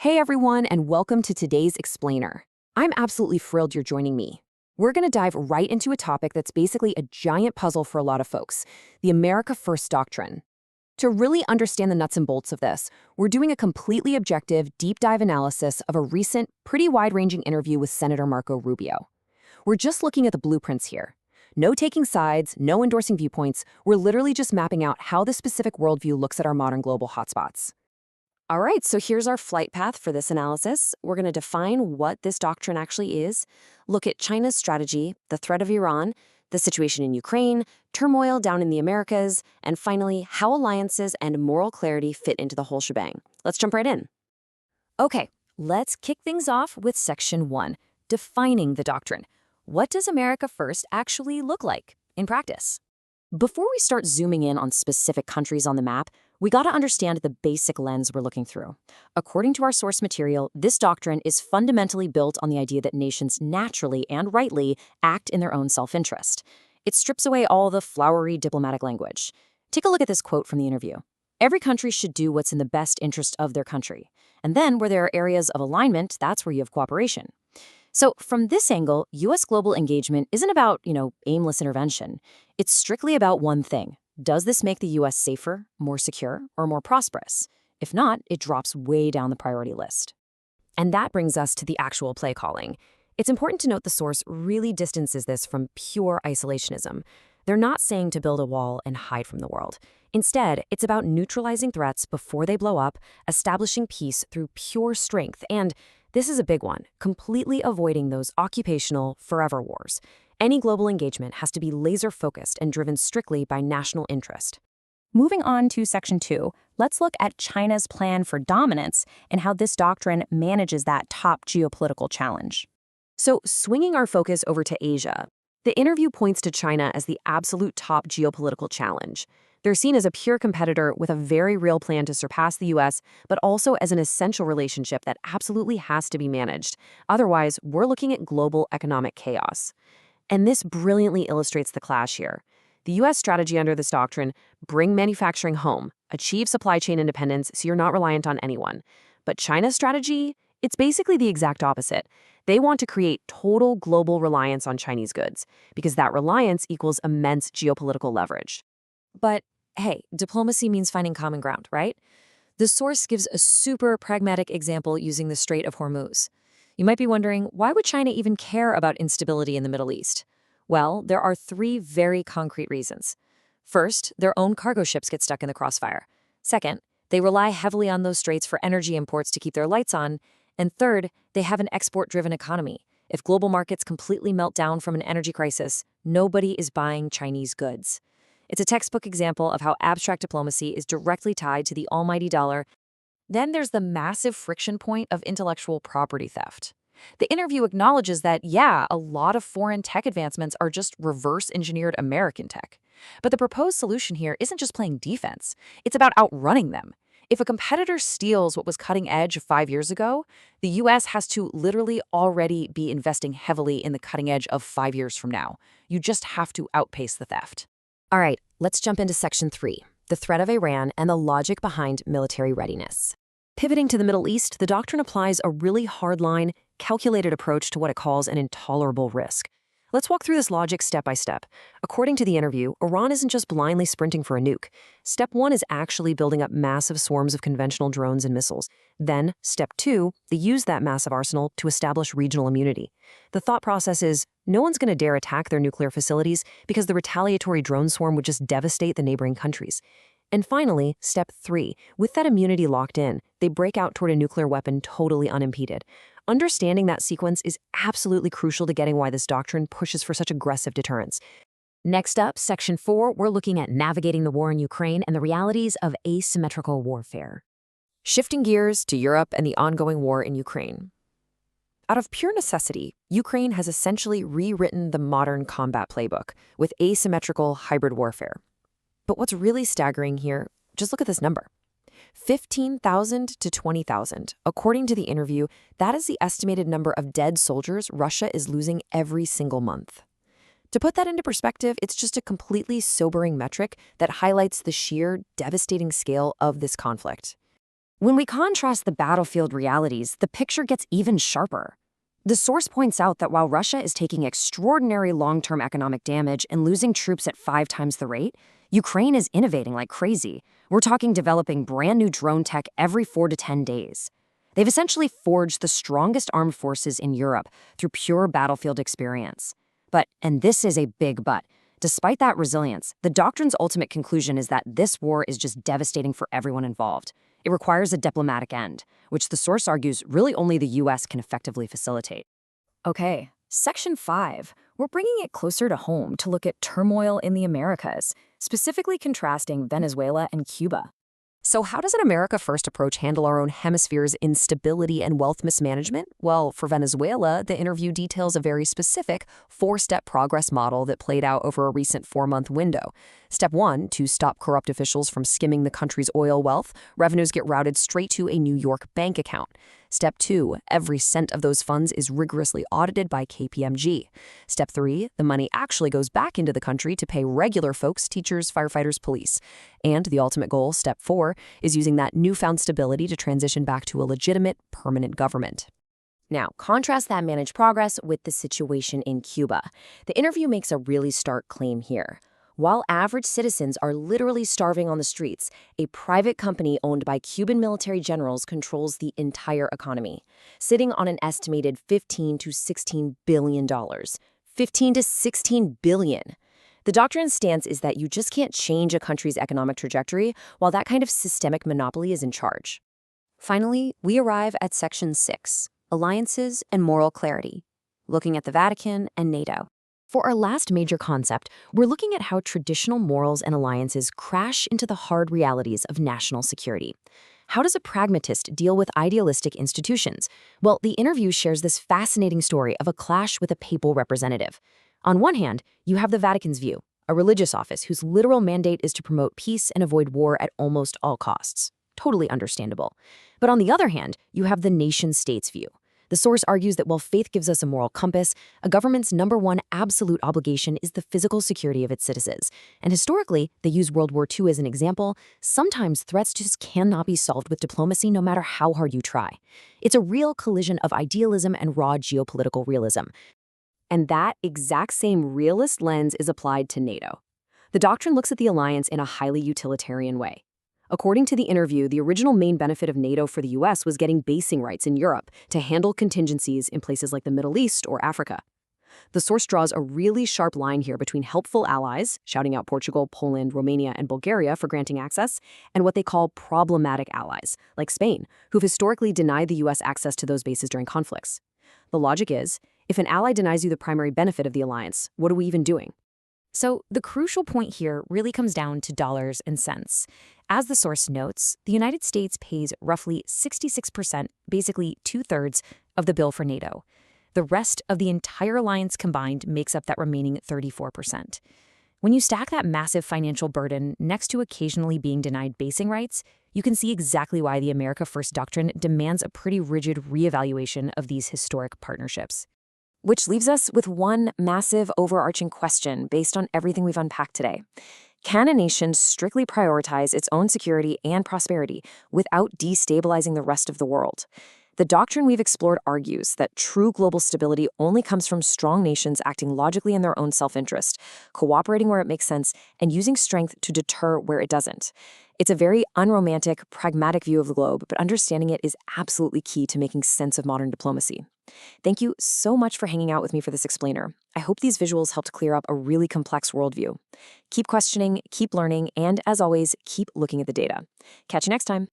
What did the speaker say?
Hey everyone, and welcome to today's Explainer. I'm absolutely thrilled you're joining me. We're going to dive right into a topic that's basically a giant puzzle for a lot of folks, the America First Doctrine. To really understand the nuts and bolts of this, we're doing a completely objective, deep dive analysis of a recent, pretty wide-ranging interview with Senator Marco Rubio. We're just looking at the blueprints here. No taking sides, no endorsing viewpoints, we're literally just mapping out how this specific worldview looks at our modern global hotspots. All right, so here's our flight path for this analysis. We're going to define what this doctrine actually is, look at China's strategy, the threat of Iran, the situation in Ukraine, turmoil down in the Americas, and finally, how alliances and moral clarity fit into the whole shebang. Let's jump right in. Okay, let's kick things off with Section 1, defining the doctrine. What does America First actually look like in practice? Before we start zooming in on specific countries on the map, we gotta understand the basic lens we're looking through. According to our source material, this doctrine is fundamentally built on the idea that nations naturally and rightly act in their own self-interest. It strips away all the flowery diplomatic language. Take a look at this quote from the interview. Every country should do what's in the best interest of their country. And then where there are areas of alignment, that's where you have cooperation. So from this angle, U.S. global engagement isn't about, aimless intervention. It's strictly about one thing. Does this make the U.S. safer, more secure, or more prosperous? If not, it drops way down the priority list. And that brings us to the actual play calling. It's important to note the source really distances this from pure isolationism. They're not saying to build a wall and hide from the world. Instead, it's about neutralizing threats before they blow up, establishing peace through pure strength, and this is a big one, completely avoiding those occupational, forever wars. Any global engagement has to be laser-focused and driven strictly by national interest. Moving on to Section 2, let's look at China's plan for dominance and how this doctrine manages that top geopolitical challenge. So, swinging our focus over to Asia, the interview points to China as the absolute top geopolitical challenge. They're seen as a pure competitor with a very real plan to surpass the U.S., but also as an essential relationship that absolutely has to be managed. Otherwise, we're looking at global economic chaos. And this brilliantly illustrates the clash here. The U.S. strategy under this doctrine: bring manufacturing home, achieve supply chain independence so you're not reliant on anyone. But China's strategy? It's basically the exact opposite. They want to create total global reliance on Chinese goods, because that reliance equals immense geopolitical leverage. But hey, diplomacy means finding common ground, right? The source gives a super pragmatic example using the Strait of Hormuz. You might be wondering, why would China even care about instability in the Middle East? Well, there are three very concrete reasons. First, their own cargo ships get stuck in the crossfire. Second, they rely heavily on those straits for energy imports to keep their lights on. And third, they have an export-driven economy. If global markets completely melt down from an energy crisis, nobody is buying Chinese goods. It's a textbook example of how abstract diplomacy is directly tied to the almighty dollar. Then there's the massive friction point of intellectual property theft. The interview acknowledges that, yeah, a lot of foreign tech advancements are just reverse-engineered American tech. But the proposed solution here isn't just playing defense. It's about outrunning them. If a competitor steals what was cutting edge 5 years ago, the U.S. has to literally already be investing heavily in the cutting edge of 5 years from now. You just have to outpace the theft. All right, let's jump into Section 3, the threat of Iran and the logic behind military readiness. Pivoting to the Middle East, the doctrine applies a really hardline, calculated approach to what it calls an intolerable risk. Let's walk through this logic step by step. According to the interview, Iran isn't just blindly sprinting for a nuke. Step 1 is actually building up massive swarms of conventional drones and missiles. Then, Step 2, they use that massive arsenal to establish regional immunity. The thought process is, no one's going to dare attack their nuclear facilities because the retaliatory drone swarm would just devastate the neighboring countries. And finally, Step 3, with that immunity locked in, they break out toward a nuclear weapon totally unimpeded. Understanding that sequence is absolutely crucial to getting why this doctrine pushes for such aggressive deterrence. Next up, Section 4, we're looking at navigating the war in Ukraine and the realities of asymmetrical warfare. Shifting gears to Europe and the ongoing war in Ukraine. Out of pure necessity, Ukraine has essentially rewritten the modern combat playbook with asymmetrical hybrid warfare. But what's really staggering here, just look at this number. 15,000 to 20,000. According to the interview, that is the estimated number of dead soldiers Russia is losing every single month. To put that into perspective, it's just a completely sobering metric that highlights the sheer, devastating scale of this conflict. When we contrast the battlefield realities, the picture gets even sharper. The source points out that while Russia is taking extraordinary long-term economic damage and losing troops at 5 times the rate, Ukraine is innovating like crazy. We're talking developing brand new drone tech every 4 to 10 days. They've essentially forged the strongest armed forces in Europe through pure battlefield experience. But, and this is a big but, despite that resilience, the Doctrine's ultimate conclusion is that this war is just devastating for everyone involved. It requires a diplomatic end, which the source argues really only the US can effectively facilitate. Okay, Section 5. We're bringing it closer to home to look at turmoil in the Americas, specifically contrasting Venezuela and Cuba. So how does an America First approach handle our own hemisphere's instability and wealth mismanagement? Well, for Venezuela, the interview details a very specific 4-step progress model that played out over a recent 4-month window. Step 1, to stop corrupt officials from skimming the country's oil wealth, revenues get routed straight to a New York bank account. Step 2, every cent of those funds is rigorously audited by KPMG. Step 3, the money actually goes back into the country to pay regular folks, teachers, firefighters, police. And the ultimate goal, Step 4, is using that newfound stability to transition back to a legitimate, permanent government. Now, contrast that managed progress with the situation in Cuba. The interview makes a really stark claim here. While average citizens are literally starving on the streets, a private company owned by Cuban military generals controls the entire economy, sitting on an estimated $15 to $16 billion. 15 to 16 billion. The Doctrine's stance is that you just can't change a country's economic trajectory while that kind of systemic monopoly is in charge. Finally, we arrive at Section 6, Alliances and Moral Clarity, looking at the Vatican and NATO. For our last major concept, we're looking at how traditional morals and alliances crash into the hard realities of national security. How does a pragmatist deal with idealistic institutions? Well, the interview shares this fascinating story of a clash with a papal representative. On one hand, you have the Vatican's view, a religious office whose literal mandate is to promote peace and avoid war at almost all costs. Totally understandable. But on the other hand, you have the nation-state's view. The source argues that while faith gives us a moral compass, a government's #1 absolute obligation is the physical security of its citizens. And historically, they use World War II as an example, sometimes threats just cannot be solved with diplomacy no matter how hard you try. It's a real collision of idealism and raw geopolitical realism. And that exact same realist lens is applied to NATO. The Doctrine looks at the alliance in a highly utilitarian way. According to the interview, the original main benefit of NATO for the US was getting basing rights in Europe to handle contingencies in places like the Middle East or Africa. The source draws a really sharp line here between helpful allies, shouting out Portugal, Poland, Romania, and Bulgaria for granting access, and what they call problematic allies, like Spain, who've historically denied the US access to those bases during conflicts. The logic is, if an ally denies you the primary benefit of the alliance, what are we even doing? So the crucial point here really comes down to dollars and cents. As the source notes, the United States pays roughly 66%, basically 2/3, of the bill for NATO. The rest of the entire alliance combined makes up that remaining 34%. When you stack that massive financial burden next to occasionally being denied basing rights, you can see exactly why the America First Doctrine demands a pretty rigid reevaluation of these historic partnerships. Which leaves us with one massive overarching question based on everything we've unpacked today. Can a nation strictly prioritize its own security and prosperity without destabilizing the rest of the world? The Doctrine we've explored argues that true global stability only comes from strong nations acting logically in their own self-interest, cooperating where it makes sense, and using strength to deter where it doesn't. It's a very unromantic, pragmatic view of the globe, but understanding it is absolutely key to making sense of modern diplomacy. Thank you so much for hanging out with me for this explainer. I hope these visuals helped clear up a really complex worldview. Keep questioning, keep learning, and as always, keep looking at the data. Catch you next time.